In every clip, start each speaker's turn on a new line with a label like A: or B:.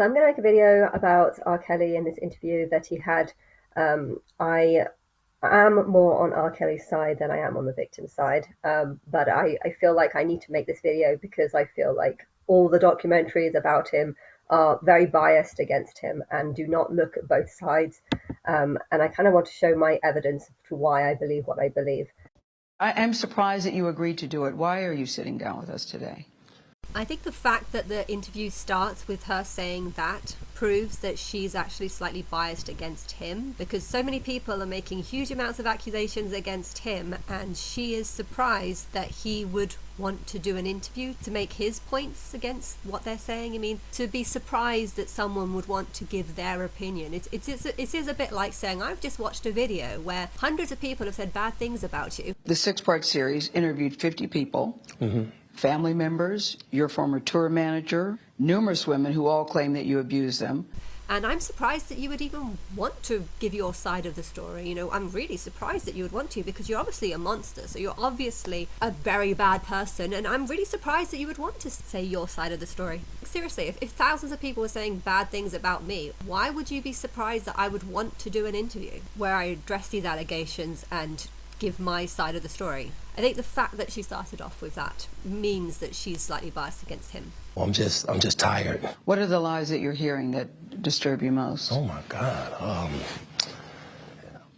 A: So I'm going to make a video about R. Kelly in this interview that he had. I am more on R. Kelly's side than I am on the victim's side, but I feel like I need to make this video because I feel like all the documentaries about him are very biased against him and do not look at both sides. And I kind of want to show my evidence to why I believe what I believe.
B: I am surprised that you agreed to do it. Why are you sitting down with us today?
C: I think the fact that the interview starts with her saying that proves that she's actually slightly biased against him, because so many people are making huge amounts of accusations against him, and she is surprised that he would want to do an interview to make his points against what they're saying. I mean, to be surprised that someone would want to give their opinion, it is a bit like saying, I've just watched a video where hundreds of people have said bad things about you.
B: The six-part series interviewed 50 people. Family members, your former tour manager, numerous women who all claim that you abused them.
C: And I'm surprised that you would even want to give your side of the story. You know, I'm really surprised that you would want to, because you're obviously a monster. So you're obviously a very bad person. And I'm really surprised that you would want to say your side of the story. Seriously, if thousands of people were saying bad things about me, why would you be surprised that I would want to do an interview where I address these allegations and give my side of the story? I think the fact that she started off with that means that she's slightly biased against him.
D: I'm just tired.
B: What are the lies that you're hearing that disturb you most?
D: Oh my God,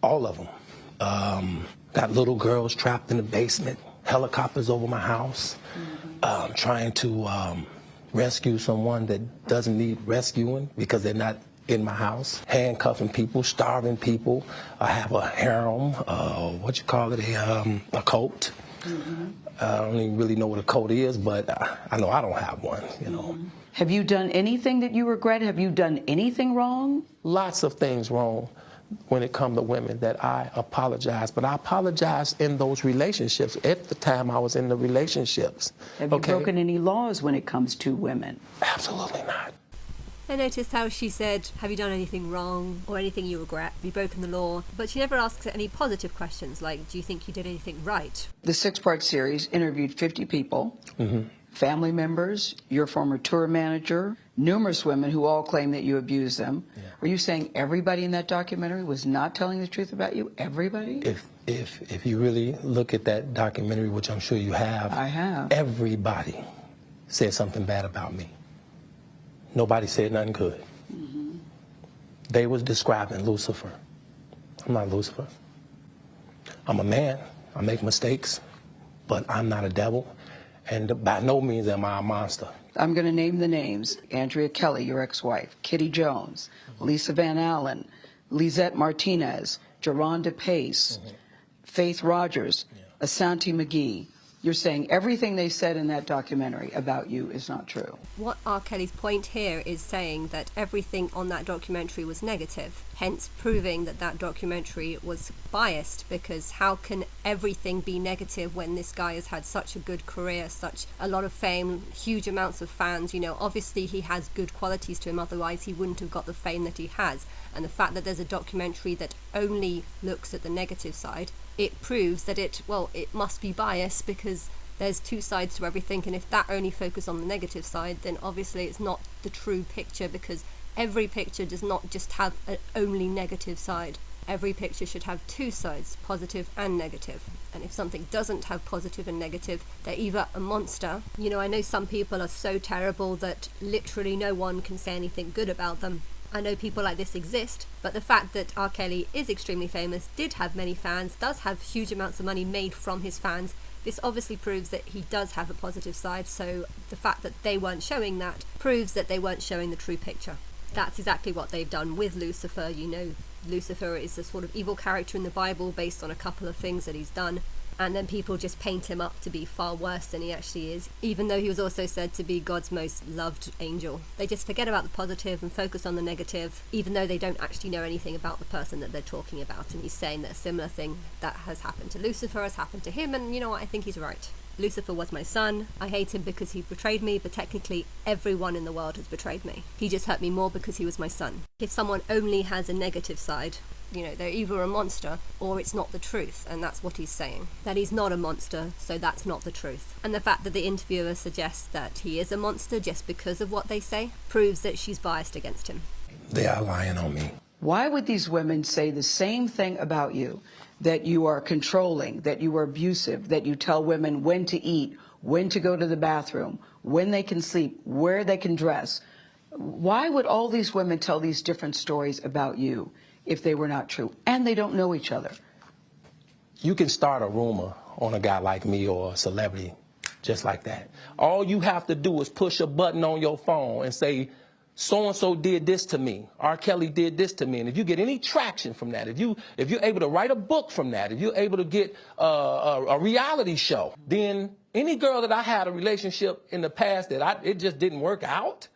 D: all of them. Got little girls trapped in the basement, helicopters over my house, trying to rescue someone that doesn't need rescuing because they're not in my house, handcuffing people, starving people. I have a harem, a cult. I don't even really know what a cult is, but I know I don't have one, you know.
B: Have you done anything that you regret? Have you done anything wrong?
D: Lots of things wrong when it comes to women that I apologize, but I apologize in those relationships, at the time I was in the relationships.
B: Have you broken any laws when it comes to women?
D: Absolutely not.
C: I noticed how she said, have you done anything wrong or anything you regret? Have you broken the law? But she never asks any positive questions like, do you think you did anything right?
B: The six-part series interviewed 50 people, family members, your former tour manager, numerous women who all claim that you abused them. Are you saying everybody in that documentary was not telling the truth about you? Everybody?
D: If you really look at that documentary, which I'm sure you have,
B: I have.
D: Everybody said something bad about me. Nobody said nothing good. They was describing Lucifer. I'm not Lucifer. I'm a man. I make mistakes, but I'm not a devil. And by no means am I a monster.
B: I'm going to name the names. Andrea Kelly, your ex-wife, Kitty Jones, Lisa Van Allen, Lisette Martinez, Geronda Pace, Faith Rogers, Asante McGee. You're saying everything they said in that documentary about you is not true.
C: What R. Kelly's point here is saying that everything on that documentary was negative, hence proving that that documentary was biased, because how can everything be negative when this guy has had such a good career, such a lot of fame, huge amounts of fans? You know, obviously he has good qualities to him, otherwise he wouldn't have got the fame that he has. And the fact that there's a documentary that only looks at the negative side, it proves that it must be biased, because there's two sides to everything, and if that only focus on the negative side, then obviously it's not the true picture, because every picture does not just have an only negative side. Every picture should have two sides, positive and negative. And if something doesn't have positive and negative, they're either a monster. You know, I know some people are so terrible that literally no one can say anything good about them. I know people like this exist, but the fact that R. Kelly is extremely famous, did have many fans, does have huge amounts of money made from his fans, this obviously proves that he does have a positive side. So the fact that they weren't showing that proves that they weren't showing the true picture. That's exactly what they've done with Lucifer. You know, Lucifer is a sort of evil character in the Bible based on a couple of things that he's done. And then people just paint him up to be far worse than he actually is, even though he was also said to be God's most loved angel. They just forget about the positive and focus on the negative, even though they don't actually know anything about the person that they're talking about. And he's saying that a similar thing that has happened to Lucifer has happened to him, and you know what, I think he's right. Lucifer was my son. I hate him because he betrayed me, but technically everyone in the world has betrayed me. He just hurt me more because he was my son. If someone only has a negative side, they're either a monster or it's not the truth, and that's what he's saying. That he's not a monster, so that's not the truth. And the fact that the interviewer suggests that he is a monster just because of what they say proves that she's biased against him.
D: They are lying on me.
B: Why would these women say the same thing about you? That you are controlling, that you are abusive, that you tell women when to eat, when to go to the bathroom, when they can sleep, where they can dress. Why would all these women tell these different stories about you if they were not true? And they don't know each other.
D: You can start a rumor on a guy like me or a celebrity just like that. All you have to do is push a button on your phone and say, so-and-so did this to me. R. Kelly did this to me. And if you get any traction from that, if you're able to write a book from that, if you're able to get a reality show, then any girl that I had a relationship in the past that it just didn't work out,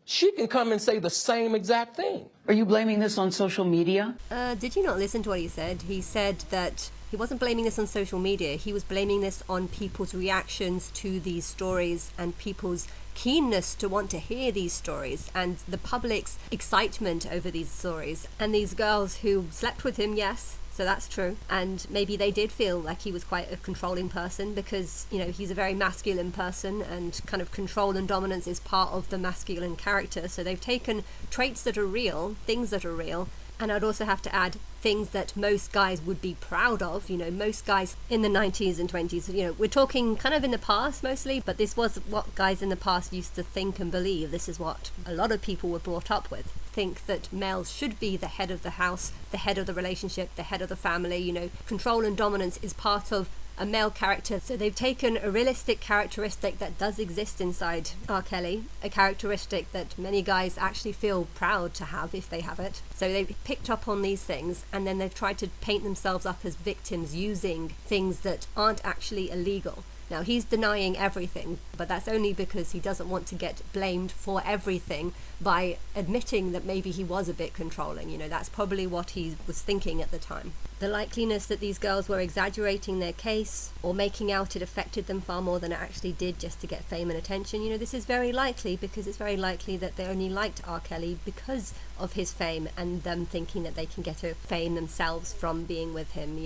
D: she can come and say the same exact thing.
B: Are you blaming this on social media?
C: Did you not listen to what he said? He said that he wasn't blaming this on social media. He was blaming this on people's reactions to these stories and people's keenness to want to hear these stories and the public's excitement over these stories. And these girls who slept with him, yes, so that's true. And maybe they did feel like he was quite a controlling person because, he's a very masculine person and kind of control and dominance is part of the masculine character. So they've taken traits that are real, things that are real, and I'd also have to add things that most guys would be proud of. Most guys in the 90s and 20s, we're talking kind of in the past mostly, but this was what guys in the past used to think and believe. This is what a lot of people were brought up with. Think that males should be the head of the house, the head of the relationship, the head of the family. Control and dominance is part of a male character. So they've taken a realistic characteristic that does exist inside R. Kelly, a characteristic that many guys actually feel proud to have if they have it. So they've picked up on these things and then they've tried to paint themselves up as victims using things that aren't actually illegal. Now, he's denying everything, but that's only because he doesn't want to get blamed for everything by admitting that maybe he was a bit controlling. That's probably what he was thinking at the time. The likeliness that these girls were exaggerating their case or making out it affected them far more than it actually did just to get fame and attention, this is very likely because it's very likely that they only liked R. Kelly because of his fame and them thinking that they can get a fame themselves from being with him.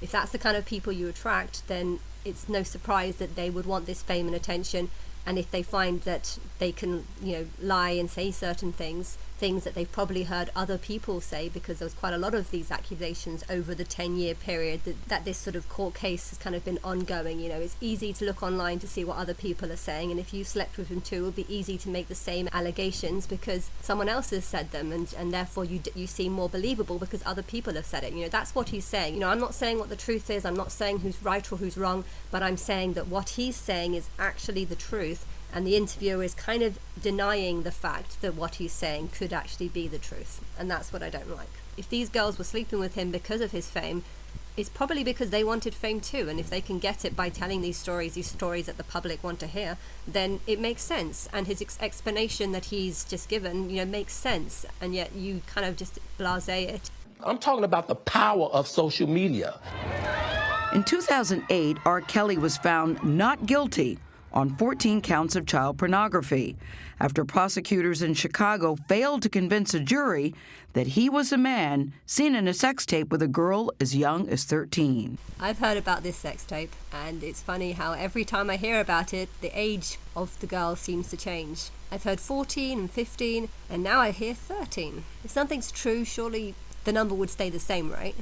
C: If that's the kind of people you attract, then it's no surprise that they would want this fame and attention. And if they find that they can, lie and say certain things that they've probably heard other people say, because there was quite a lot of these accusations over the 10-year period that this sort of court case has kind of been ongoing. It's easy to look online to see what other people are saying, and if you slept with him too, it would be easy to make the same allegations because someone else has said them, and therefore you seem more believable because other people have said it. That's what he's saying. I'm not saying what the truth is, I'm not saying who's right or who's wrong, but I'm saying that what he's saying is actually the truth. And the interviewer is kind of denying the fact that what he's saying could actually be the truth. And that's what I don't like. If these girls were sleeping with him because of his fame, it's probably because they wanted fame too. And if they can get it by telling these stories that the public want to hear, then it makes sense. And his explanation that he's just given, makes sense. And yet you kind of just blasé it.
D: I'm talking about the power of social media.
B: In 2008, R. Kelly was found not guilty on 14 counts of child pornography after prosecutors in Chicago failed to convince a jury that he was a man seen in a sex tape with a girl as young as 13.
C: I've heard about this sex tape, and it's funny how every time I hear about it, the age of the girl seems to change. I've heard 14 and 15, and now I hear 13. If something's true, surely the number would stay the same, right?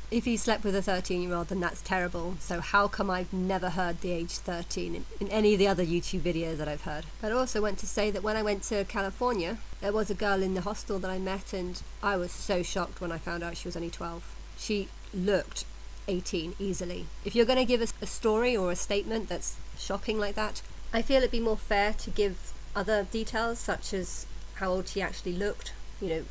C: If he slept with a 13-year-old, then that's terrible. So how come I've never heard the age 13 in any of the other YouTube videos that I've heard? But I also went to say that when I went to California, there was a girl in the hostel that I met, and I was so shocked when I found out she was only 12. She looked 18 easily. If you're going to give us a story or a statement that's shocking like that, I feel it'd be more fair to give other details, such as how old she actually looked.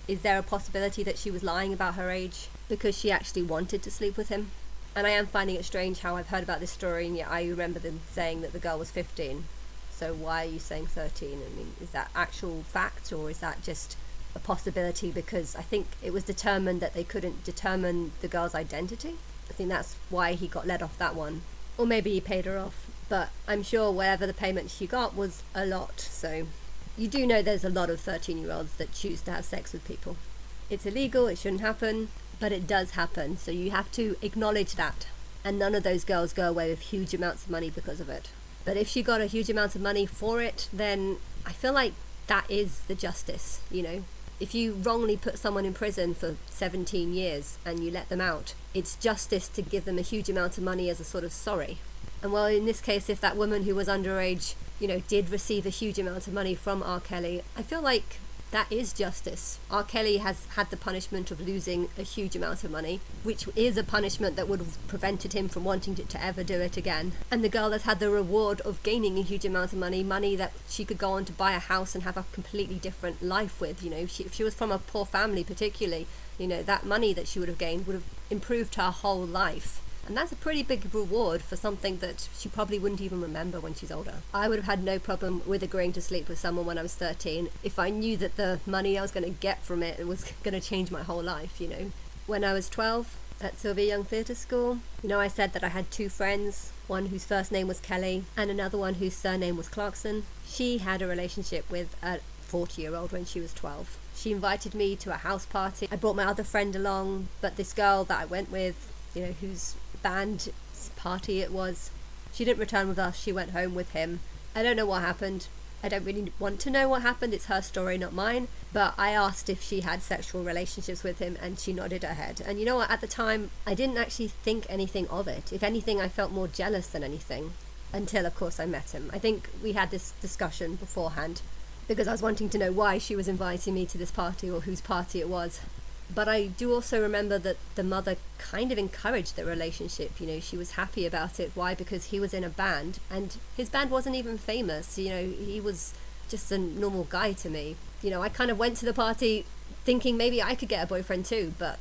C: Is there a possibility that she was lying about her age because she actually wanted to sleep with him? And I am finding it strange how I've heard about this story, and yet I remember them saying that the girl was 15. So why are you saying 13? I mean, is that actual fact, or is that just a possibility because I think it was determined that they couldn't determine the girl's identity? I think that's why he got let off that one. Or maybe he paid her off. But I'm sure whatever the payment she got was a lot, so... You do know there's a lot of 13-year-olds that choose to have sex with people. It's illegal, it shouldn't happen, but it does happen. So you have to acknowledge that. And none of those girls go away with huge amounts of money because of it. But if she got a huge amount of money for it, then I feel like that is the justice, you know. If you wrongly put someone in prison for 17 years and you let them out, it's justice to give them a huge amount of money as a sort of sorry. And well, in this case, if that woman who was underage, you know, did receive a huge amount of money from R. Kelly, I feel like that is justice. R. Kelly has had the punishment of losing a huge amount of money, which is a punishment that would have prevented him from wanting to ever do it again. And the girl has had the reward of gaining a huge amount of money that she could go on to buy a house and have a completely different life with. You know, if she was from a poor family particularly, you know, that money that she would have gained would have improved her whole life. And that's a pretty big reward for something that she probably wouldn't even remember when she's older. I would have had no problem with agreeing to sleep with someone when I was 13 if I knew that the money I was going to get from it was going to change my whole life, you know. When I was 12 at Sylvia Young Theatre School, you know, I said that I had two friends, one whose first name was Kelly and another one whose surname was Clarkson. She had a relationship with a 40-year-old when she was 12. She invited me to a house party. I brought my other friend along, but this girl that I went with, you know, whose band party it was, she didn't return with us. She went home with him. I don't know what happened. I don't really want to know what happened. It's her story, not mine. But I asked if she had sexual relationships with him and she nodded her head. And you know what, at the time I didn't actually think anything of it. If anything, I felt more jealous than anything, until of course I met him. I think we had this discussion beforehand because I was wanting to know why she was inviting me to this party or whose party it was. But I do also remember that the mother kind of encouraged the relationship. You know, she was happy about it. Why? Because he was in a band and his band wasn't even famous. You know, he was just a normal guy to me. You know, I kind of went to the party thinking maybe I could get a boyfriend too, but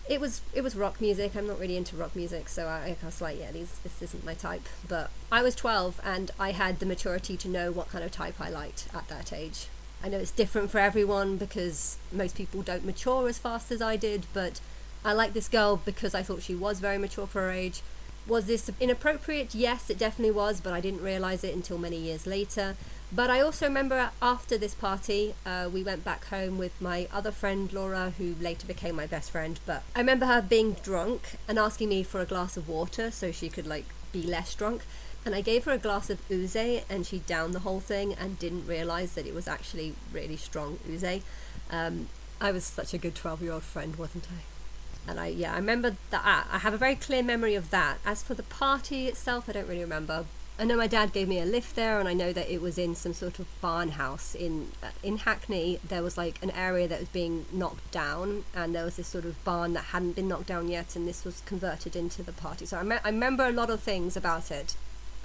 C: it was rock music. I'm not really into rock music, so I was like, yeah, this isn't my type. But I was 12 and I had the maturity to know what kind of type I liked at that age. I know it's different for everyone because most people don't mature as fast as I did, but I liked this girl because I thought she was very mature for her age. Was this inappropriate? Yes, it definitely was, but I didn't realise it until many years later. But I also remember after this party, we went back home with my other friend Laura, who later became my best friend. But I remember her being drunk and asking me for a glass of water so she could be less drunk. And I gave her a glass of ouzo and she downed the whole thing and didn't realise that it was actually really strong ouzo. I was such a good 12-year-old friend, wasn't I? And I remember that. I have a very clear memory of that. As for the party itself, I don't really remember. I know my dad gave me a lift there, and I know that it was in some sort of barn house in Hackney. There was an area that was being knocked down, and there was this sort of barn that hadn't been knocked down yet, and this was converted into the party. So I remember a lot of things about it.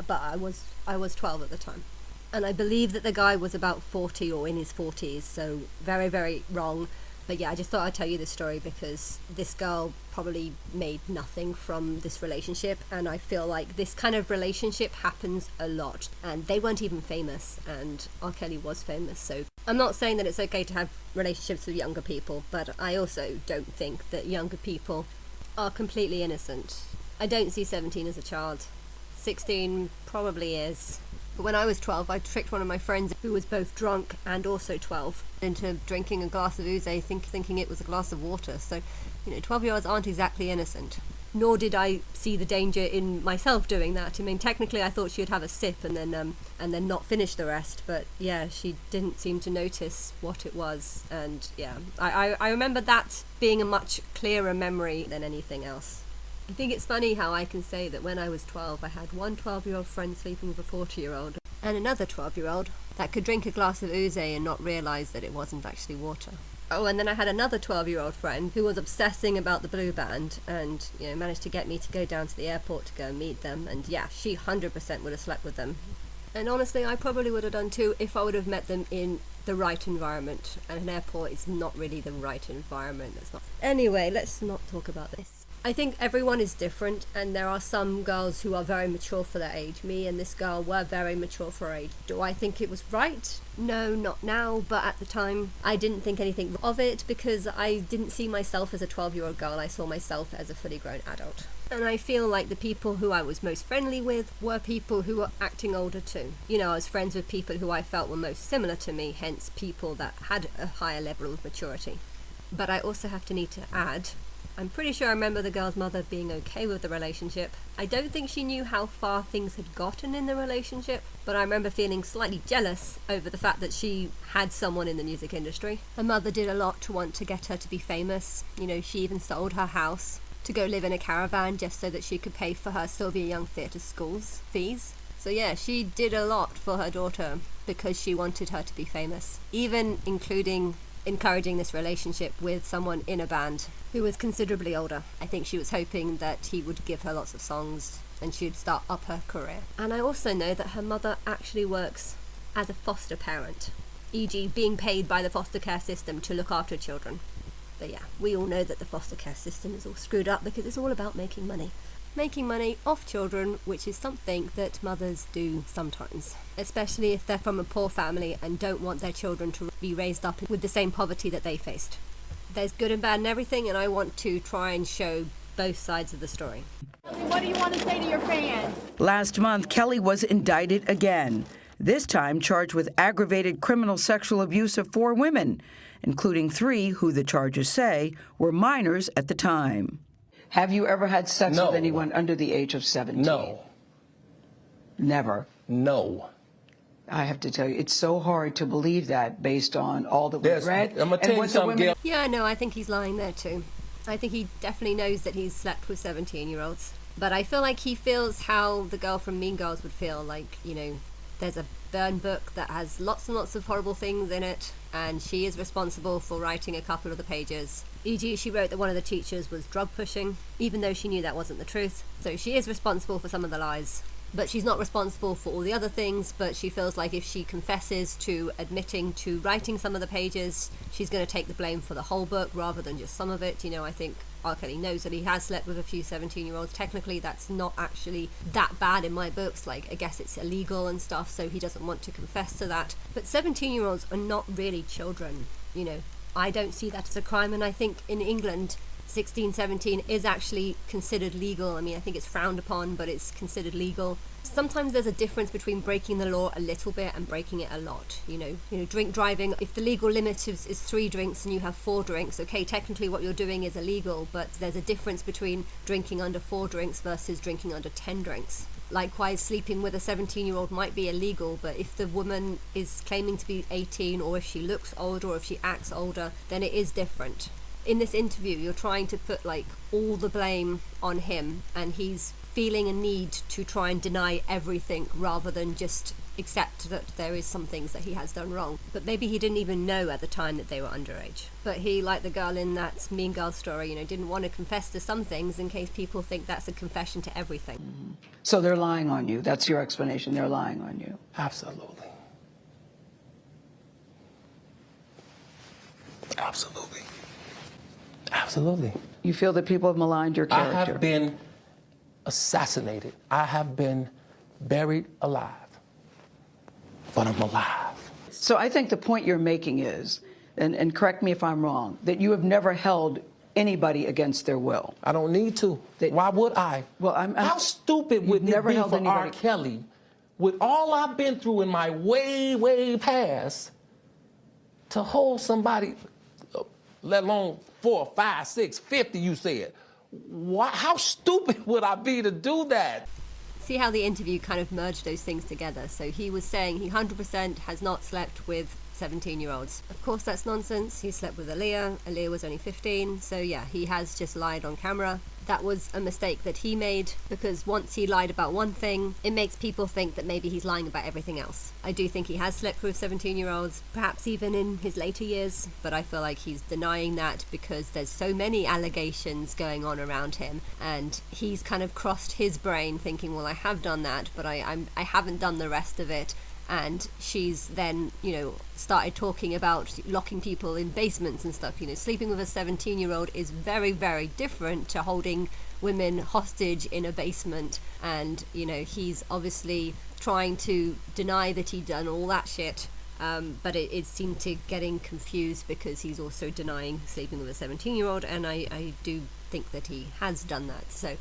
C: But I was 12 at the time, and I believe that the guy was about 40 or in his 40s, so very, very wrong. But yeah, I just thought I'd tell you this story because this girl probably made nothing from this relationship, and I feel like this kind of relationship happens a lot, and they weren't even famous, and R. Kelly was famous. So I'm not saying that it's okay to have relationships with younger people, but I also don't think that younger people are completely innocent. I don't see 17 as a child. 16 probably is. But when I was 12, I tricked one of my friends who was both drunk and also 12 into drinking a glass of ouzo, thinking it was a glass of water. So, 12-year-olds aren't exactly innocent. Nor did I see the danger in myself doing that. I mean, technically I thought she would have a sip and then not finish the rest. But yeah, she didn't seem to notice what it was. And yeah, I remember that being a much clearer memory than anything else. I think it's funny how I can say that when I was 12, I had one 12-year-old friend sleeping with a 40-year-old and another 12-year-old that could drink a glass of ouzo and not realise that it wasn't actually water. Oh, and then I had another 12-year-old friend who was obsessing about the Blue Band and managed to get me to go down to the airport to go and meet them. And yeah, she 100% would have slept with them. And honestly, I probably would have done too if I would have met them in the right environment. And an airport is not really the right environment. It's not. Anyway, let's not talk about this. I think everyone is different, and there are some girls who are very mature for their age. Me and this girl were very mature for her age. Do I think it was right? No, not now, but at the time I didn't think anything of it because I didn't see myself as a 12-year-old girl. I saw myself as a fully grown adult. And I feel like the people who I was most friendly with were people who were acting older too. I was friends with people who I felt were most similar to me, hence people that had a higher level of maturity. But I also need to add I'm pretty sure I remember the girl's mother being okay with the relationship. I don't think she knew how far things had gotten in the relationship, but I remember feeling slightly jealous over the fact that she had someone in the music industry. Her mother did a lot to want to get her to be famous. You know, she even sold her house to go live in a caravan just so that she could pay for her Sylvia Young Theatre School's fees. So yeah, she did a lot for her daughter because she wanted her to be famous, even including encouraging this relationship with someone in a band who was considerably older. I think she was hoping that he would give her lots of songs and she'd start up her career. And I also know that her mother actually works as a foster parent, e.g. being paid by the foster care system to look after children. But yeah, we all know that the foster care system is all screwed up because it's all about making money. Making money off children, which is something that mothers do sometimes, especially if they're from a poor family and don't want their children to be raised up with the same poverty that they faced. There's good and bad in everything, and I want to try and show both sides of the story.
E: What do you want to say to your fans?
F: Last month, Kelly was indicted again, this time charged with aggravated criminal sexual abuse of 4 women, including 3 who the charges say were minors at the time.
B: Have you ever had sex
D: No.
B: with anyone under the age of 17?
D: No.
B: Never.
D: No.
B: I have to tell you, it's so hard to believe that based on all that we've read.
D: I'm going to tell you something, Gail.
C: Yeah, no, I think he's lying there too. I think he definitely knows that he's slept with 17-year-olds. But I feel like he feels how the girl from Mean Girls would feel, like, you know, there's a burn book that has lots and lots of horrible things in it, and she is responsible for writing a couple of the pages. E.g., she wrote that one of the teachers was drug pushing, even though she knew that wasn't the truth. So she is responsible for some of the lies. But she's not responsible for all the other things, but she feels like if she confesses to admitting to writing some of the pages, she's going to take the blame for the whole book rather than just some of it. You know, I think R. Kelly knows that he has slept with a few 17-year-olds. Technically, that's not actually that bad in my books. Like, I guess it's illegal and stuff, so he doesn't want to confess to that. But 17-year-olds are not really children, you know. I don't see that as a crime, and I think in England 16, 17 is actually considered legal. I mean, I think it's frowned upon, but it's considered legal. Sometimes there's a difference between breaking the law a little bit and breaking it a lot. You know, drink driving, if the legal limit is 3 drinks and you have 4 drinks, okay, technically what you're doing is illegal, but there's a difference between drinking under 4 drinks versus drinking under 10 drinks. Likewise, sleeping with a 17-year-old might be illegal, but if the woman is claiming to be 18, or if she looks older, or if she acts older, then it is different. In this interview, you're trying to put like all the blame on him, and he's feeling a need to try and deny everything rather than just accept that there is some things that he has done wrong. But maybe he didn't even know at the time that they were underage. But he, like the girl in that Mean Girl story, you know, didn't want to confess to some things in case people think that's a confession to everything.
B: Mm-hmm. So they're lying on you. That's your explanation. They're lying on you.
D: Absolutely. Absolutely. Absolutely.
B: You feel that people have maligned your character.
D: I have been assassinated. I have been buried alive. But I'm alive.
B: So I think the point you're making is, and correct me if I'm wrong, that you have never held anybody against their will.
D: I don't need to. Why would I?
B: Well,
D: How stupid would it be for R. Kelly, with all I've been through in my way, way past, to hold somebody, let alone 4, 5, 6, 50, you said. How stupid would I be to do that?
C: See how the interview kind of merged those things together. So he was saying he 100% has not slept with 17-year-olds. Of course, that's nonsense. He slept with Aaliyah. Aaliyah was only 15. So yeah, he has just lied on camera. That was a mistake that he made, because once he lied about one thing, it makes people think that maybe he's lying about everything else. I do think he has slept with 17-year-olds, perhaps even in his later years, but I feel like he's denying that because there's so many allegations going on around him, and he's kind of crossed his brain thinking, well, I have done that, but I haven't done the rest of it. And she's then, you know, started talking about locking people in basements and stuff. You know, sleeping with a 17-year-old is very, very different to holding women hostage in a basement. And, you know, he's obviously trying to deny that he'd done all that shit. But it seemed to getting confused because he's also denying sleeping with a 17-year-old. And I do think that he has done that. So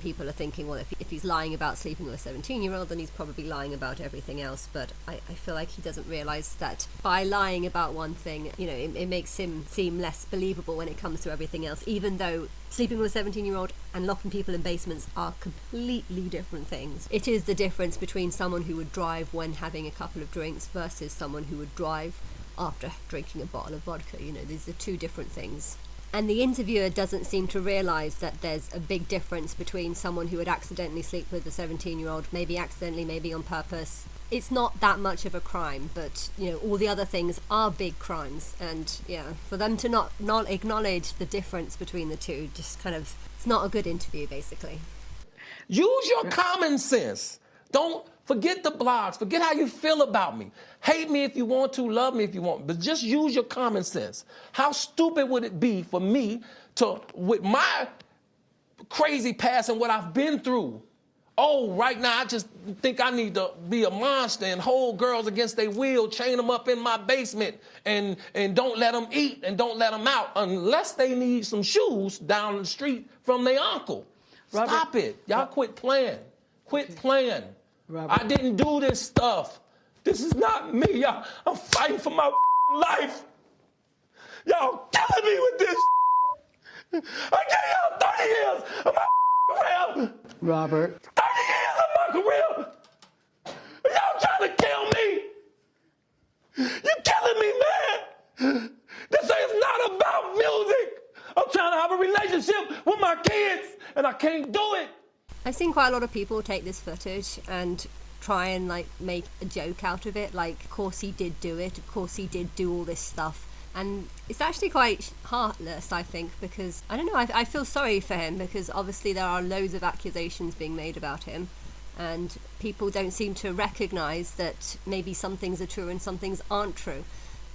C: people are thinking, well, if he's lying about sleeping with a 17-year-old, then he's probably lying about everything else. But I feel like he doesn't realize that by lying about one thing, it makes him seem less believable when it comes to everything else, even though sleeping with a 17-year-old and locking people in basements are completely different things. It is the difference between someone who would drive when having a couple of drinks versus someone who would drive after drinking a bottle of vodka. These are two different things. And the interviewer doesn't seem to realise that there's a big difference between someone who would accidentally sleep with a 17-year-old, maybe accidentally, maybe on purpose. It's not that much of a crime, but, all the other things are big crimes. And, for them to not acknowledge the difference between the two, just kind of, it's not a good interview, basically.
D: Use your common sense. Don't forget the blogs. Forget how you feel about me. Hate me if you want to, love me if you want, but just use your common sense. How stupid would it be for me to, with my crazy past and what I've been through, right now I just think I need to be a monster and hold girls against their will, chain them up in my basement and don't let them eat and don't let them out unless they need some shoes down the street from their uncle. Robert, stop it. Y'all quit playing. Quit playing. Robert. I didn't do this stuff. This is not me. Y'all, I'm fighting for my life. Y'all killing me with this. I gave y'all 30 years of my career.
B: Robert.
D: 30 years of my career. Y'all trying to kill me. You're killing me, man. This is not about music. I'm trying to have a relationship with my kids, and I can't do it.
C: I've seen quite a lot of people take this footage and try and make a joke out of it, of course he did do it, of course he did do all this stuff. And it's actually quite heartless, I think, because, I don't know, I feel sorry for him, because obviously there are loads of accusations being made about him, and people don't seem to recognise that maybe some things are true and some things aren't true.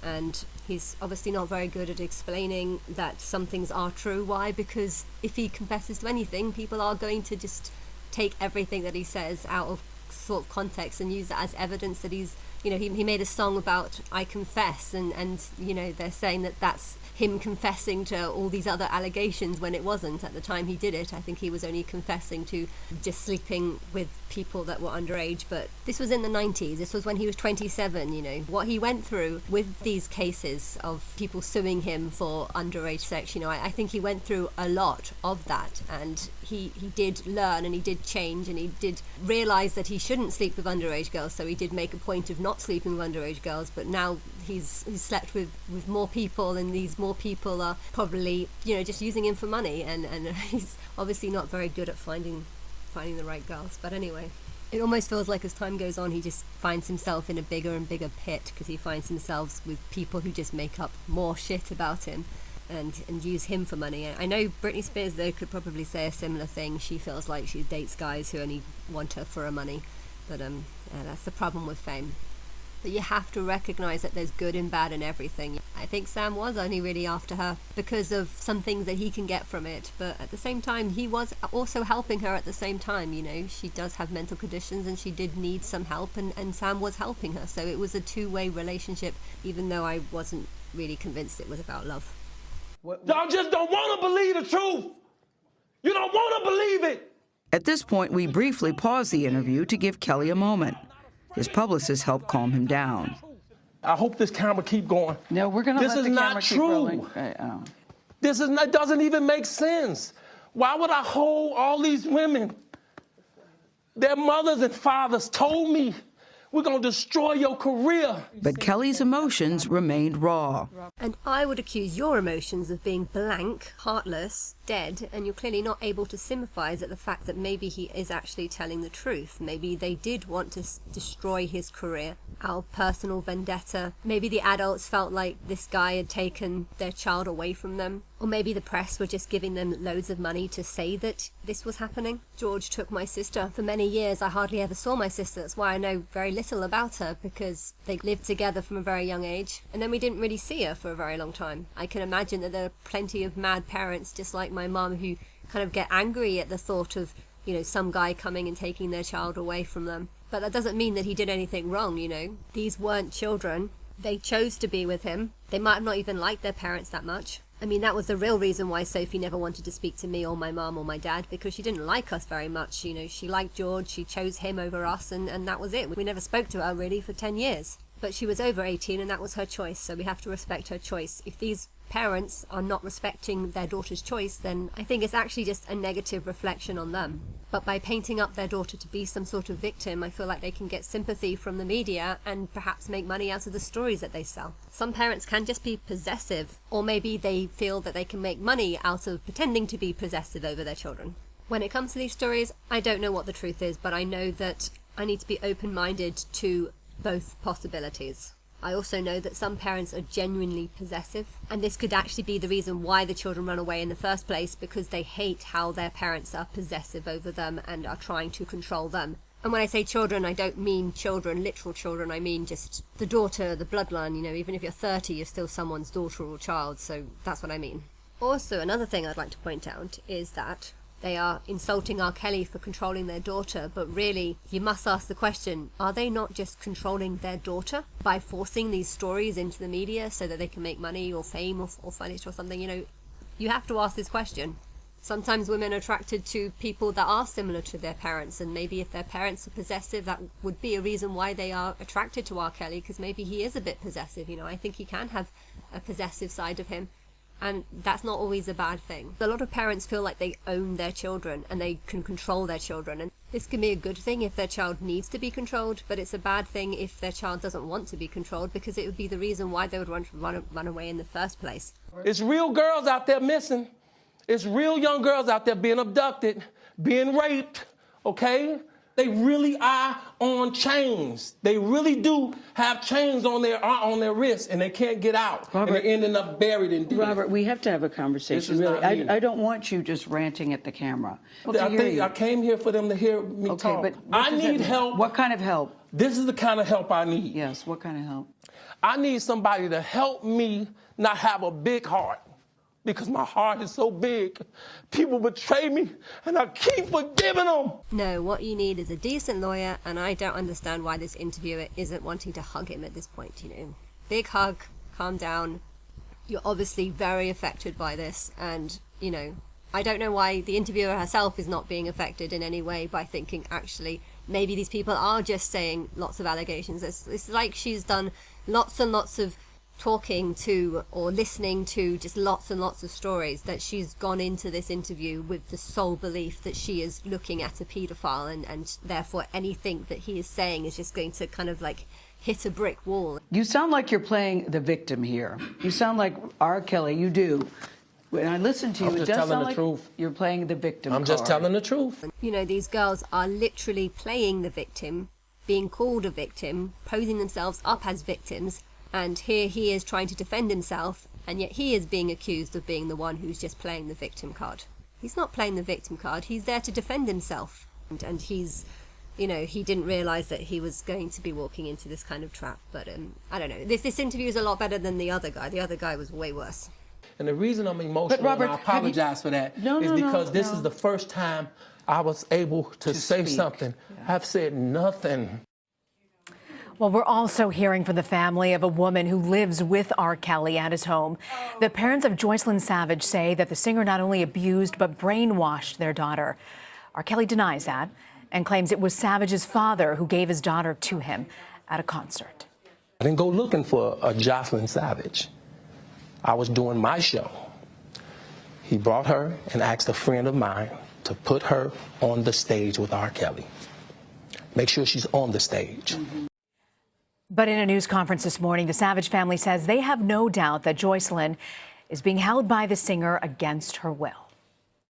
C: And he's obviously not very good at explaining that some things are true. Why? Because if he confesses to anything, people are going to just take everything that he says out of sort of context and use that as evidence that he's, he made a song about I confess, and they're saying that that's him confessing to all these other allegations when it wasn't. At the time he did it, I think he was only confessing to just sleeping with people that were underage. But this was in the 90s. This was when he was 27. What he went through with these cases of people suing him for underage sex, I think he went through a lot of that, and he did learn, and he did change, and he did realise that he shouldn't sleep with underage girls, so he did make a point of not sleeping with underage girls. But now he's slept with more people, and these more people are probably just using him for money, and he's obviously not very good at finding the right girls. But anyway, it almost feels like as time goes on he just finds himself in a bigger and bigger pit, because he finds himself with people who just make up more shit about him and use him for money. I know Britney Spears, though, could probably say a similar thing. She feels like she dates guys who only want her for her money, but that's the problem with fame. But you have to recognise that there's good and bad in everything. I think Sam was only really after her because of some things that he can get from it, but at the same time he was also helping her at the same time. She does have mental conditions and she did need some help, and Sam was helping her, so it was a two-way relationship, even though I wasn't really convinced it was about love.
D: Y'all just don't want to believe the truth. You don't want to believe it.
F: At this point, we briefly pause the interview to give Kelly a moment. His publicist helped calm him down.
D: I hope this camera keep going.
B: No, we're going to let the camera keep rolling.
D: This is not true. It doesn't even make sense. Why would I hold all these women? Their mothers and fathers told me, we're going to destroy your career.
F: But Kelly's emotions remained raw.
C: And I would accuse your emotions of being blank, heartless, dead, and you're clearly not able to sympathise at the fact that maybe he is actually telling the truth. Maybe they did want to destroy his career, our personal vendetta. Maybe the adults felt like this guy had taken their child away from them. Or maybe the press were just giving them loads of money to say that this was happening. George took my sister. For many years, I hardly ever saw my sister. That's why I know very little about her, because they lived together from a very young age. And then we didn't really see her for a very long time. I can imagine that there are plenty of mad parents, just like my mum, who kind of get angry at the thought of, some guy coming and taking their child away from them. But that doesn't mean that he did anything wrong, These weren't children. They chose to be with him. They might have not even liked their parents that much. I mean, that was the real reason why Sophie never wanted to speak to me or my mum or my dad, because she didn't like us very much. You know, she liked George, she chose him over us, and that was it. We never spoke to her really for 10 years. But she was over 18 and that was her choice, so we have to respect her choice. If these parents are not respecting their daughter's choice, then I think it's actually just a negative reflection on them. But by painting up their daughter to be some sort of victim, I feel like they can get sympathy from the media and perhaps make money out of the stories that they sell. Some parents can just be possessive, or maybe they feel that they can make money out of pretending to be possessive over their children. When it comes to these stories, I don't know what the truth is, but I know that I need to be open-minded to both possibilities. I also know that some parents are genuinely possessive, and this could actually be the reason why the children run away in the first place, because they hate how their parents are possessive over them and are trying to control them. And when I say children, I don't mean children, literal children, I mean just the daughter, the bloodline. You know, even if you're 30, you're still someone's daughter or child, so that's what I mean. Also, another thing I'd like to point out is that they are insulting R. Kelly for controlling their daughter, but really, you must ask the question, are they not just controlling their daughter by forcing these stories into the media so that they can make money or fame or furniture or something? You know, you have to ask this question. Sometimes women are attracted to people that are similar to their parents, and maybe if their parents are possessive, that would be a reason why they are attracted to R. Kelly, because maybe he is a bit possessive. You know, I think he can have a possessive side of him. And that's not always a bad thing. A lot of parents feel like they own their children and they can control their children. And this can be a good thing if their child needs to be controlled, but it's a bad thing if their child doesn't want to be controlled, because it would be the reason why they would run away in the first place.
D: It's real girls out there missing. It's real young girls out there being abducted, being raped, okay? They really are on chains. They really do have chains on their wrists, and they can't get out.
B: Robert,
D: and they're ending up buried in deep.
B: Robert, we have to have a conversation. Really, I don't want you just ranting at the camera.
D: I came here for them to hear me talk.
B: But
D: I need help.
B: What kind of help?
D: This is the kind of help I need.
B: Yes, what kind of help?
D: I need somebody to help me not have a big heart, because my heart is so big. People betray me, and I keep forgiving them.
C: No, what you need is a decent lawyer, and I don't understand why this interviewer isn't wanting to hug him at this point, you know. Big hug, calm down. You're obviously very affected by this, and, you know, I don't know why the interviewer herself is not being affected in any way by thinking, actually, maybe these people are just saying lots of allegations. It's like she's done lots and lots of talking to or listening to just lots and lots of stories, that she's gone into this interview with the sole belief that she is looking at a paedophile, and therefore anything that he is saying is just going to kind of like hit a brick wall.
B: You sound like you're playing the victim here. You sound like R. Kelly, you do. When I listen to you, it does sound like you're playing the victim
D: I'm just telling the truth.
C: You know, these girls are literally playing the victim, being called a victim, posing themselves up as victims, and here he is trying to defend himself, and yet he is being accused of being the one who's just playing the victim card. He's not playing the victim card, he's there to defend himself. And he's, you know, he didn't realise that he was going to be walking into this kind of trap. But I don't know, this interview is a lot better than the other guy. The other guy was way worse.
D: And the reason I'm emotional,
B: Robert,
D: and I apologize for that, is because this is the first time I was able to say
B: speak.
D: something. Yeah. I've said nothing.
G: Well, we're also hearing from the family of a woman who lives with R. Kelly at his home. The parents of Joycelyn Savage say that the singer not only abused but brainwashed their daughter. R. Kelly denies that and claims it was Savage's father who gave his daughter to him at a concert.
D: I didn't go looking for a Joycelyn Savage. I was doing my show. He brought her and asked a friend of mine to put her on the stage with R. Kelly. Make sure she's on the stage.
G: Mm-hmm. But in a news conference this morning, the Savage family says they have no doubt that Joycelyn is being held by the singer against her will.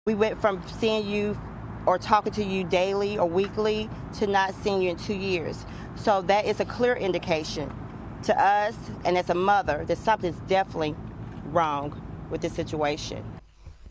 H: We went from seeing you or talking to you daily or weekly to not seeing you in 2 years. So that is a clear indication to us, and as a mother, that something's definitely wrong with this situation.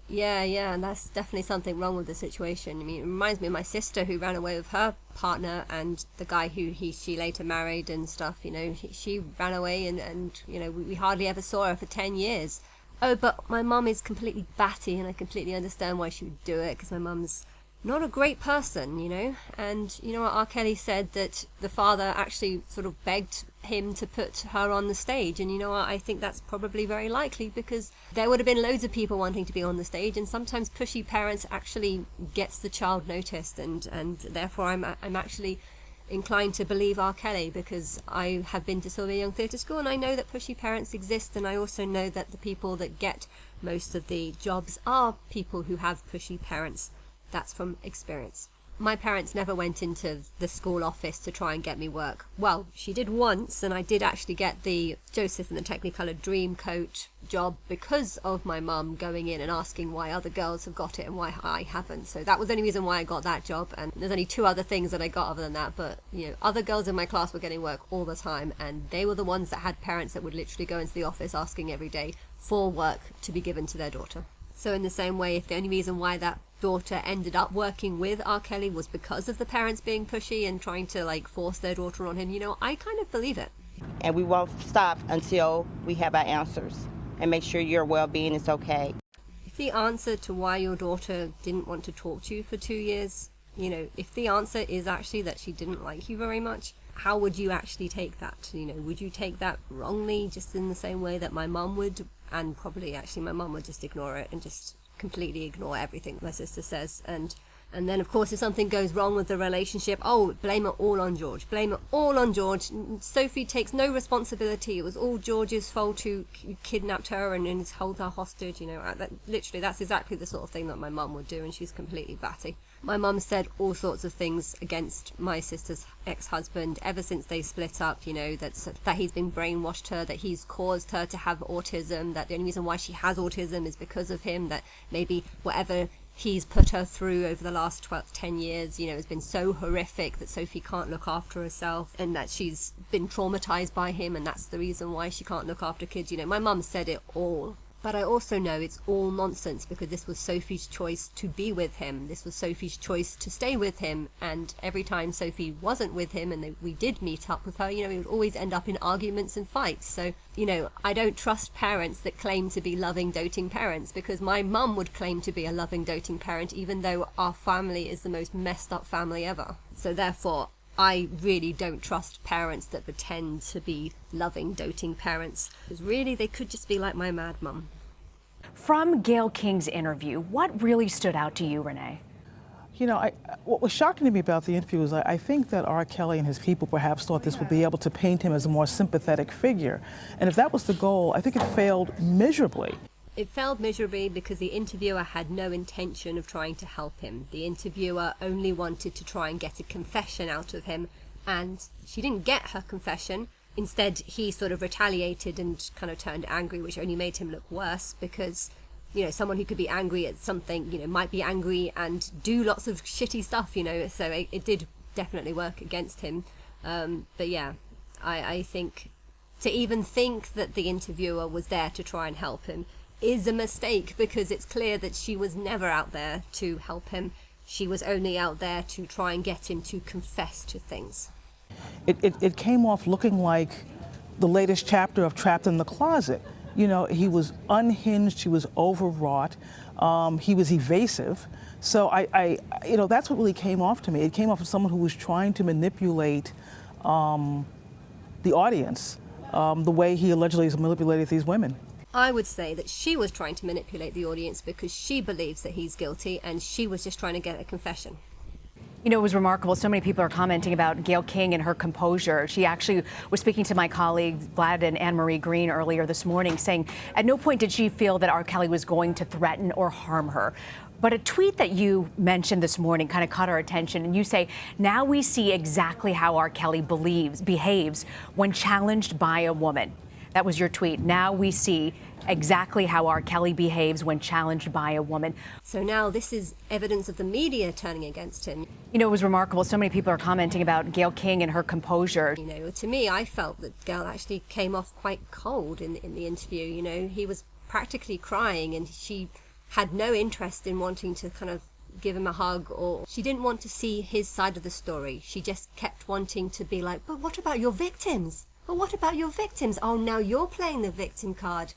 C: Yeah, and that's definitely something wrong with the situation. I mean, it reminds me of my sister who ran away with her partner and the guy who she later married and stuff. You know, she ran away and you know, we hardly ever saw her for 10 years. Oh, but my mum is completely batty, and I completely understand why she would do it, because my mum's not a great person, you know. And you know what, R. Kelly said that the father actually sort of begged him to put her on the stage, and you know what, I think that's probably very likely, because there would have been loads of people wanting to be on the stage, and sometimes pushy parents actually gets the child noticed, and therefore I'm actually inclined to believe R. Kelly, because I have been to Sylvia Young Theatre School and I know that pushy parents exist, and I also know that the people that get most of the jobs are people who have pushy parents. That's from experience. My parents never went into the school office to try and get me work. Well, she did once, and I did actually get the Joseph and the Technicolor Dreamcoat job because of my mum going in and asking why other girls have got it and why I haven't. So that was the only reason why I got that job, and there's only 2 other things that I got other than that. But you know, other girls in my class were getting work all the time, and they were the ones that had parents that would literally go into the office asking every day for work to be given to their daughter. So in the same way, if the only reason why that daughter ended up working with R. Kelly was because of the parents being pushy and trying to like force their daughter on him, you know, I kind of believe it.
H: And we won't stop until we have our answers and make sure your well-being is okay.
C: If the answer to why your daughter didn't want to talk to you for 2 years, you know, if the answer is actually that she didn't like you very much, how would you actually take that? You know, would you take that wrongly, just in the same way that my mum would? And probably actually my mum would just ignore it and just completely ignore everything my sister says. And then of course if something goes wrong with the relationship, oh, blame it all on George, blame it all on George. Sophie takes no responsibility, it was all George's fault who kidnapped her and held her hostage, you know. Literally that's exactly the sort of thing that my mum would do, and she's completely batty. My mum said all sorts of things against my sister's ex-husband ever since they split up, you know, that he's been brainwashed her, that he's caused her to have autism, that the only reason why she has autism is because of him, that maybe whatever he's put her through over the last 10 years, you know, has been so horrific that Sophie can't look after herself, and that she's been traumatized by him, and that's the reason why she can't look after kids. You know, my mum said it all. But I also know it's all nonsense, because this was Sophie's choice to be with him. This was Sophie's choice to stay with him. And every time Sophie wasn't with him and we did meet up with her, you know, we would always end up in arguments and fights. So, you know, I don't trust parents that claim to be loving, doting parents, because my mum would claim to be a loving, doting parent, even though our family is the most messed up family ever. So therefore, I really don't trust parents that pretend to be loving, doting parents, because really they could just be like my mad mum.
G: From Gayle King's interview, what really stood out to you, Renee?
I: You know, what was shocking to me about the interview is I think that R. Kelly and his people perhaps thought this would be able to paint him as a more sympathetic figure. And if that was the goal, I think it failed miserably.
C: It failed miserably because the interviewer had no intention of trying to help him. The interviewer only wanted to try and get a confession out of him, and she didn't get her confession. Instead, he sort of retaliated and kind of turned angry, which only made him look worse, because, you know, someone who could be angry at something, you know, might be angry and do lots of shitty stuff, you know, so it did definitely work against him. But yeah, I think to even think that the interviewer was there to try and help him is a mistake, because it's clear that she was never out there to help him. She was only out there to try and get him to confess to things.
I: It came off looking like the latest chapter of Trapped in the Closet. You know, he was unhinged, he was overwrought, he was evasive. So you know, that's what really came off to me. It came off as someone who was trying to manipulate the audience the way he allegedly has manipulated these women.
C: I would say that she was trying to manipulate the audience because she believes that he's guilty, and she was just trying to get a confession.
G: You know, it was remarkable. So many people are commenting about Gayle King and her composure. She actually was speaking to my colleagues, Vlad and Anne-Marie Green, earlier this morning, saying at no point did she feel that R. Kelly was going to threaten or harm her. But a tweet that you mentioned this morning kind of caught our attention, and you say, now we see exactly how R. Kelly behaves when challenged by a woman. That was your tweet. Now we see exactly how R. Kelly behaves when challenged by a woman.
C: So now this is evidence of the media turning against him.
G: You know, it was remarkable. So many people are commenting about Gayle King and her composure.
C: You know, to me, I felt that Gayle actually came off quite cold in the interview. You know, he was practically crying, and she had no interest in wanting to kind of give him a hug, or she didn't want to see his side of the story. She just kept wanting to be like, but what about your victims? But what about your victims? Oh, now you're playing the victim card.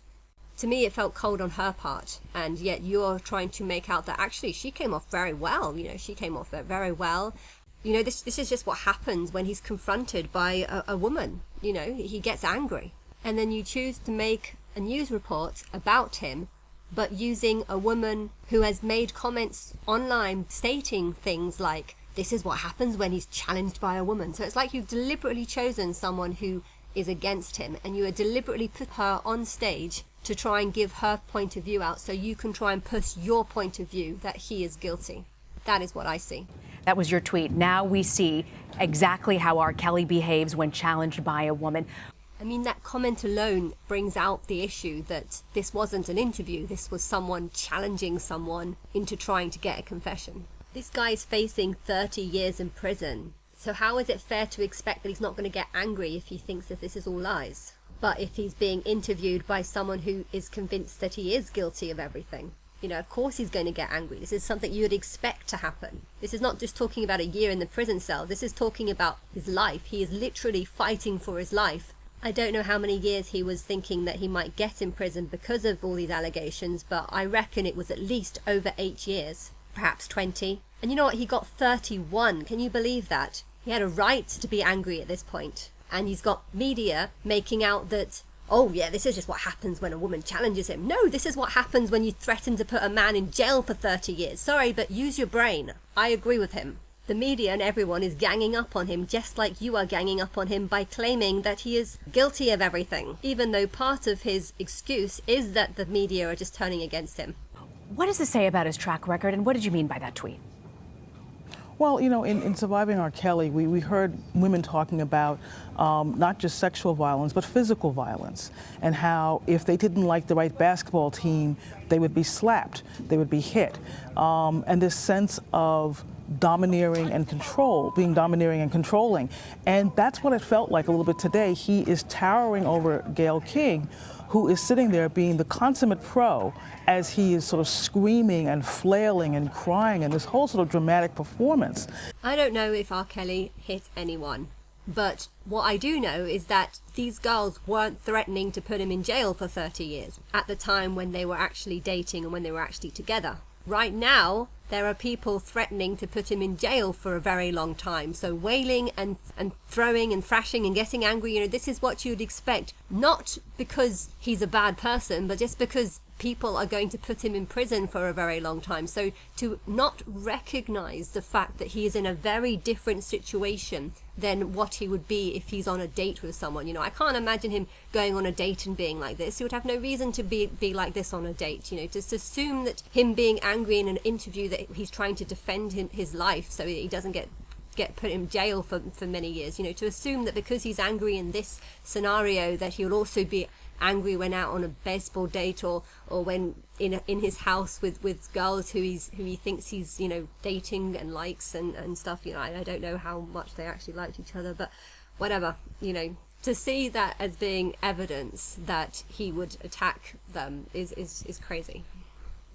C: To me, it felt cold on her part, and yet you're trying to make out that actually she came off very well. She came off very well. This is just what happens when he's confronted by a woman. He gets angry. And then you choose to make a news report about him, but using a woman who has made comments online stating things like, this is what happens when he's challenged by a woman. So it's like you've deliberately chosen someone who is against him, and you have deliberately put her on stage to try and give her point of view out so you can try and push your point of view that he is guilty. That is what I see.
G: That was your tweet. Now we see exactly how R. Kelly behaves when challenged by a woman.
C: I mean, that comment alone brings out the issue that this wasn't an interview. This was someone challenging someone into trying to get a confession. This guy is facing 30 years in prison. So how is it fair to expect that he's not going to get angry if he thinks that this is all lies? But if he's being interviewed by someone who is convinced that he is guilty of everything, of course he's going to get angry. This is something you would expect to happen. This is not just talking about a year in the prison cell. This is talking about his life. He is literally fighting for his life. I don't know how many years he was thinking that he might get in prison because of all these allegations, but I reckon it was at least over 8 years, perhaps 20. And you know what? He got 31. Can you believe that? He had a right to be angry at this point. And he's got media making out that, oh yeah, this is just what happens when a woman challenges him. No, this is what happens when you threaten to put a man in jail for 30 years. Sorry, but use your brain. I agree with him. The media and everyone is ganging up on him just like you are ganging up on him by claiming that he is guilty of everything, even though part of his excuse is that the media are just turning against him.
G: What does this say about his track record, and what did you mean by that tweet?
I: Well, in Surviving R. Kelly, we heard women talking about not just sexual violence, but physical violence, and how if they didn't like the right basketball team, they would be slapped, they would be hit. And this sense of domineering and control, being domineering and controlling. And that's what it felt like a little bit today. He is towering over Gayle King, who is sitting there being the consummate pro as he is sort of screaming and flailing and crying in this whole sort of dramatic performance.
C: I don't know if R. Kelly hit anyone, but what I do know is that these girls weren't threatening to put him in jail for 30 years at the time when they were actually dating and when they were actually together. Right now, there are people threatening to put him in jail for a very long time. So wailing and throwing and thrashing and getting angry, this is what you'd expect. Not because he's a bad person, but just because people are going to put him in prison for a very long time. So to not recognize the fact that he is in a very different situation than what he would be if he's on a date with someone. I can't imagine him going on a date and being like this. He would have no reason to be like this on a date. Just assume that him being angry in an interview that he's trying to defend his life so that he doesn't get put in jail for many years. To assume that because he's angry in this scenario that he'll also be angry when out on a baseball date or when in his house with girls who he thinks he's dating and likes and stuff. I don't know how much they actually liked each other, but whatever. To see that as being evidence that he would attack them is crazy.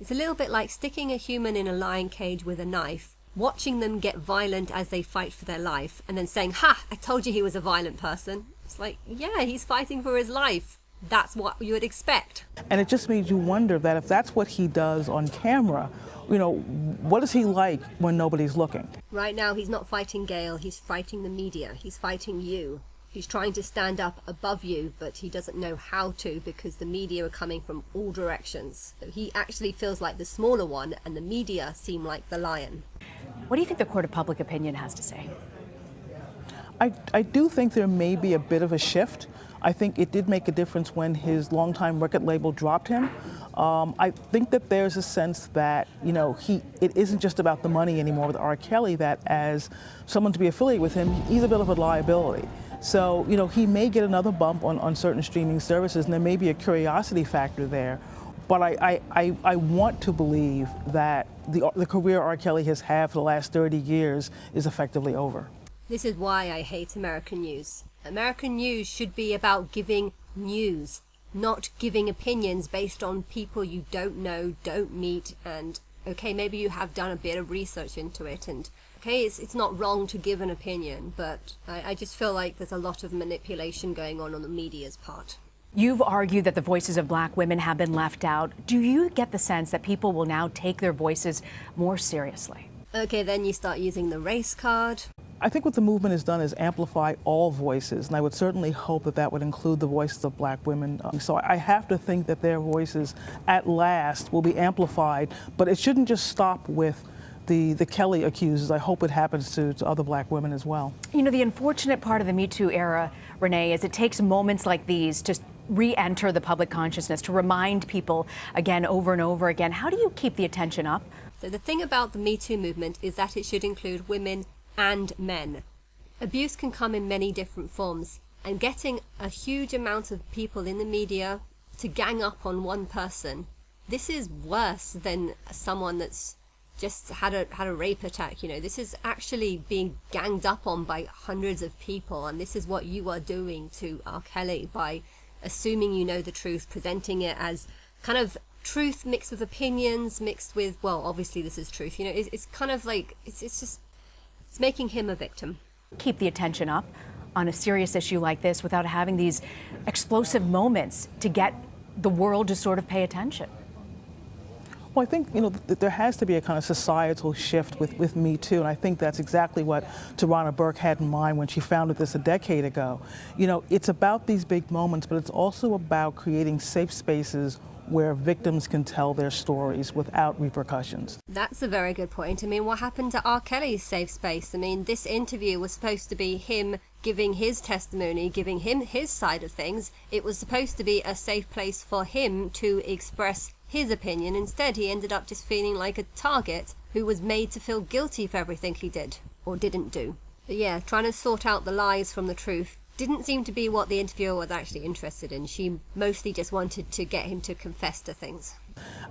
C: It's a little bit like sticking a human in a lion cage with a knife, watching them get violent as they fight for their life, and then saying, "Ha, I told you he was a violent person." It's like, yeah, he's fighting for his life. That's what you would expect.
I: And it just made you wonder that if that's what he does on camera, what is he like when nobody's looking?
C: Right now, he's not fighting Gayle, he's fighting the media, he's fighting you. He's trying to stand up above you, but he doesn't know how to because the media are coming from all directions. So he actually feels like the smaller one, and the media seem like the lion.
G: What do you think the court of public opinion has to say?
I: I do think there may be a bit of a shift. I think it did make a difference when his longtime record label dropped him. I think that there's a sense that, it isn't just about the money anymore with R. Kelly, that as someone to be affiliated with him, he's a bit of a liability. So, he may get another bump on certain streaming services, and there may be a curiosity factor there. But I want to believe that the career R. Kelly has had for the last 30 years is effectively over.
C: This is why I hate American news. American news should be about giving news, not giving opinions based on people you don't know, don't meet, and okay, maybe you have done a bit of research into it, and okay, it's not wrong to give an opinion, but I just feel like there's a lot of manipulation going on the media's part.
G: You've argued that the voices of black women have been left out. Do you get the sense that people will now take their voices more seriously?
C: Okay, then you start using the race card.
I: I think what the movement has done is amplify all voices, and I would certainly hope that that would include the voices of black women. So I have to think that their voices at last will be amplified, but it shouldn't just stop with the Kelly accusers. I hope it happens to other black women as well.
G: You know, the unfortunate part of the Me Too era, Renee, is it takes moments like these to re-enter the public consciousness, to remind people again over and over again. How do you keep the attention up?
C: So the thing about the Me Too movement is that it should include women and men. Abuse can come in many different forms, and getting a huge amount of people in the media to gang up on one person, this is worse than someone that's just had a rape attack. You know, this is actually being ganged up on by hundreds of people, and this is what you are doing to R. Kelly by assuming you know the truth, presenting it as kind of truth mixed with opinions, mixed with, well, obviously this is truth. You know, it's kind of like, it's making him a victim.
G: Keep the attention up on a serious issue like this without having these explosive moments to get the world to sort of pay attention.
I: Well, I think, you know, there has to be a kind of societal shift with Me Too, and I think that's exactly what Tarana Burke had in mind when she founded this a decade ago. You know, it's about these big moments, but it's also about creating safe spaces where victims can tell their stories without repercussions.
C: That's a very good point. I mean, what happened to R. Kelly's safe space? I mean, this interview was supposed to be him giving his testimony, giving him his side of things. It was supposed to be a safe place for him to express his opinion. Instead, he ended up just feeling like a target who was made to feel guilty for everything he did or didn't do. But yeah, trying to sort out the lies from the truth didn't seem to be what the interviewer was actually interested in. She mostly just wanted to get him to confess to things.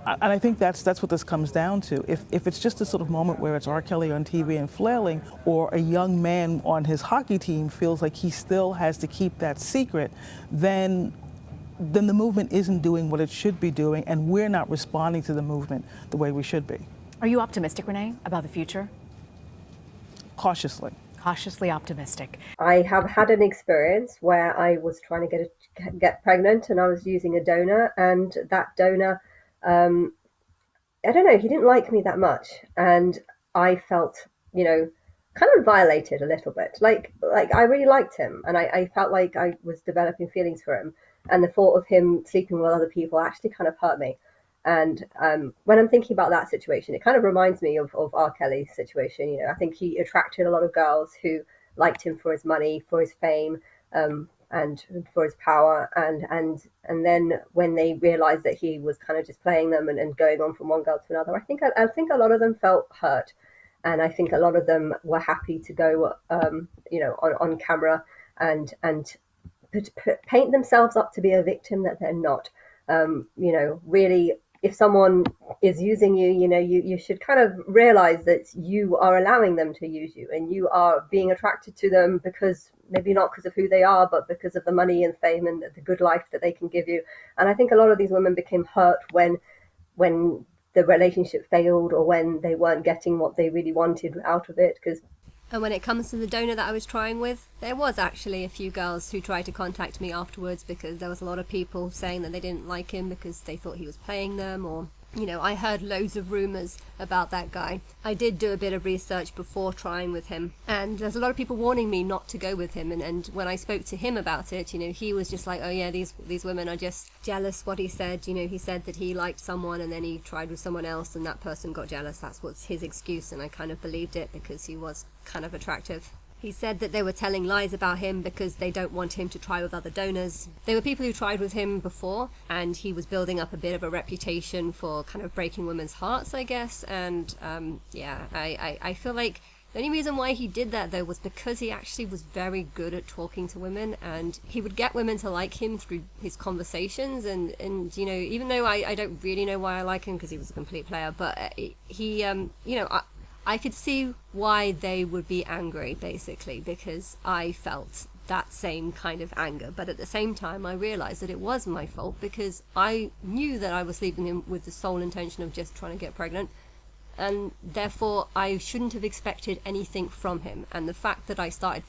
I: And I think that's what this comes down to. If it's just a sort of moment where it's R. Kelly on TV and flailing, or a young man on his hockey team feels like he still has to keep that secret, then the movement isn't doing what it should be doing, and we're not responding to the movement the way we should be.
G: Are you optimistic, Renee, about the future?
I: Cautiously.
G: Cautiously optimistic.
A: I have had an experience where I was trying to get pregnant, and I was using a donor, and that donor, I don't know, he didn't like me that much, and I felt, you know, kind of violated a little bit. Like I really liked him, and I felt like I was developing feelings for him, and the thought of him sleeping with other people actually kind of hurt me. And when I'm thinking about that situation, it kind of reminds me of R. Kelly's situation. You know, I think he attracted a lot of girls who liked him for his money, for his fame, and for his power. And then when they realized that he was kind of just playing them and going on from one girl to another, I think a lot of them felt hurt, and I think a lot of them were happy to go, you know, on camera and paint themselves up to be a victim that they're not. You know, really, if someone is using you, you know, you should kind of realize that you are allowing them to use you, and you are being attracted to them because maybe not because of who they are, but because of the money and fame and the good life that they can give you. And I think a lot of these women became hurt when the relationship failed, or when they weren't getting what they really wanted out of it.
C: And when it comes to the donor that I was trying with, there was actually a few girls who tried to contact me afterwards, because there was a lot of people saying that they didn't like him because they thought he was playing them, or, you know, I heard loads of rumours about that guy. I did do a bit of research before trying with him, and there's a lot of people warning me not to go with him, and when I spoke to him about it, you know, he was just like, oh yeah, these women are just jealous. What he said, you know, he said that he liked someone and then he tried with someone else and that person got jealous. That's what's his excuse, and I kind of believed it because he was kind of attractive. He said that they were telling lies about him because they don't want him to try with other donors. There were people who tried with him before, and he was building up a bit of a reputation for kind of breaking women's hearts, I guess. And yeah, I feel like the only reason why he did that, though, was because he actually was very good at talking to women, and he would get women to like him through his conversations. And you know, even though I don't really know why I like him because he was a complete player, but he, you know, I could see why they would be angry, basically, because I felt that same kind of anger. But at the same time, I realized that it was my fault, because I knew that I was leaving him with the sole intention of just trying to get pregnant, and therefore I shouldn't have expected anything from him. And the fact that I started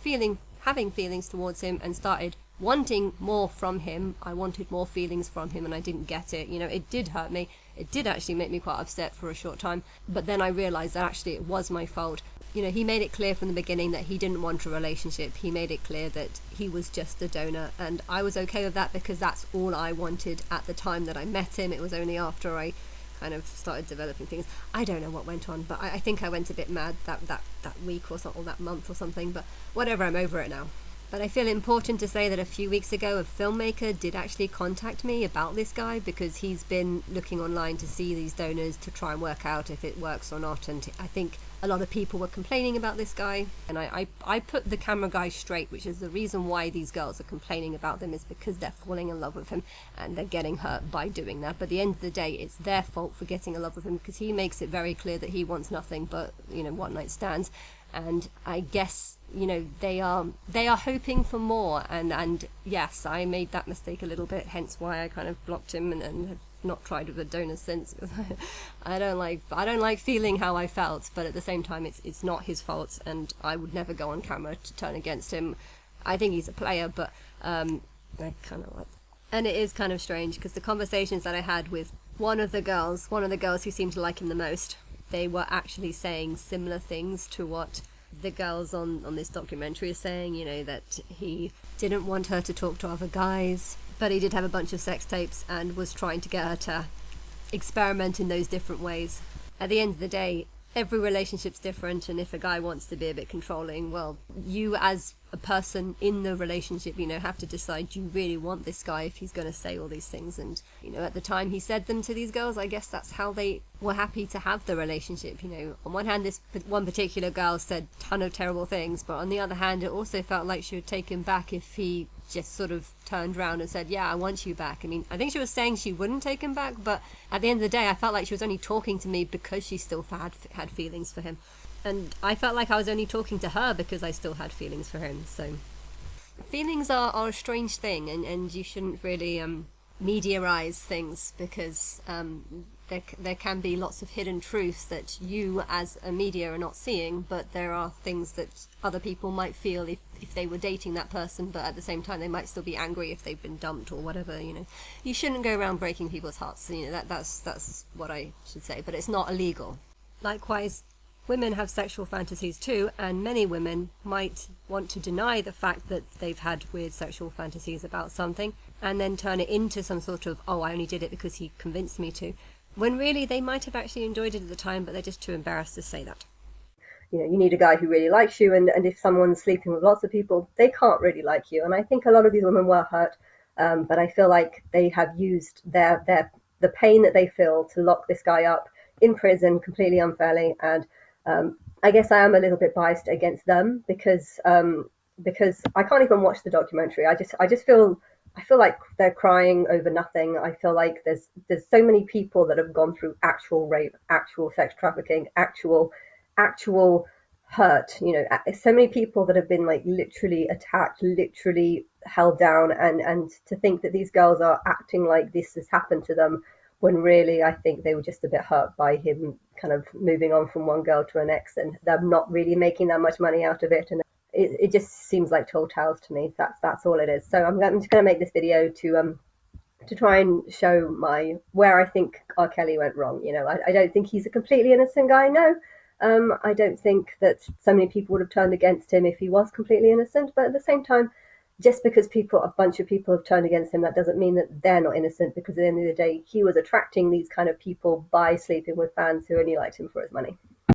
C: having feelings towards him and started wanting more from him. I wanted more feelings from him and I didn't get it. It did hurt me. It did actually make me quite upset for a short time. But then I realised that actually it was my fault. He made it clear from the beginning that he didn't want a relationship. He made it clear that he was just a donor. And I was okay with that because that's all I wanted at the time that I met him. It was only after I kind of started developing things. I don't know what went on, but I think I went a bit mad that week or something, or that month or something, but whatever, I'm over it now. But I feel important to say that a few weeks ago, a filmmaker did actually contact me about this guy because he's been looking online to see these donors to try and work out if it works or not. And I think a lot of people were complaining about this guy. And I put the camera guy straight, which is the reason why these girls are complaining about them is because they're falling in love with him and they're getting hurt by doing that. But at the end of the day, it's their fault for getting in love with him because he makes it very clear that he wants nothing but, one night stands. And I guess, they are hoping for more. And yes, I made that mistake a little bit, hence why I kind of blocked him and have not tried with a donor since. I don't like feeling how I felt, but at the same time, it's not his fault, and I would never go on camera to turn against him. I think he's a player, but I kind of like. And it is kind of strange because the conversations that I had with one of the girls who seemed to like him the most, they were actually saying similar things to what the girls on this documentary are saying, that he didn't want her to talk to other guys, but he did have a bunch of sex tapes and was trying to get her to experiment in those different ways. At the end of the day, every relationship's different, and if a guy wants to be a bit controlling, well, you as a person in the relationship, have to decide you really want this guy if he's going to say all these things. And, at the time he said them to these girls, I guess that's how they were happy to have the relationship. On one hand, this one particular girl said a ton of terrible things, but on the other hand, it also felt like she would take him back if he just sort of turned around and said, yeah, I want you back. I think she was saying she wouldn't take him back, but at the end of the day, I felt like she was only talking to me because she still had feelings for him. And I felt like I was only talking to her because I still had feelings for him. So feelings are a strange thing, and you shouldn't really mediarize things because there can be lots of hidden truths that you as a media are not seeing, but there are things that other people might feel if they were dating that person, but at the same time they might still be angry if they've been dumped or whatever. You shouldn't go around breaking people's hearts. That's what I should say, but it's not illegal. Likewise, women have sexual fantasies too, and many women might want to deny the fact that they've had weird sexual fantasies about something and then turn it into some sort of, oh, I only did it because he convinced me to, when really they might have actually enjoyed it at the time, but they're just too embarrassed to say that.
A: You need a guy who really likes you, and if someone's sleeping with lots of people, they can't really like you. And I think a lot of these women were hurt, but I feel like they have used the pain that they feel to lock this guy up in prison completely unfairly. And I guess I am a little bit biased against them because I can't even watch the documentary. I feel like they're crying over nothing. I feel like there's so many people that have gone through actual rape, actual sex trafficking, actual hurt. So many people that have been like literally attacked, literally held down, and to think that these girls are acting like this has happened to them, when really I think they were just a bit hurt by him kind of moving on from one girl to the next, and they're not really making that much money out of it. And it just seems like tall tales to me. That's all it is. So I'm just going to make this video to try and show where I think R. Kelly went wrong. I don't think he's a completely innocent guy. No, I don't think that so many people would have turned against him if he was completely innocent. But at the same time, just because a bunch of people have turned against him, that doesn't mean that they're not innocent, because at the end of the day, he was attracting these kind of people by sleeping with fans who only liked him for his money.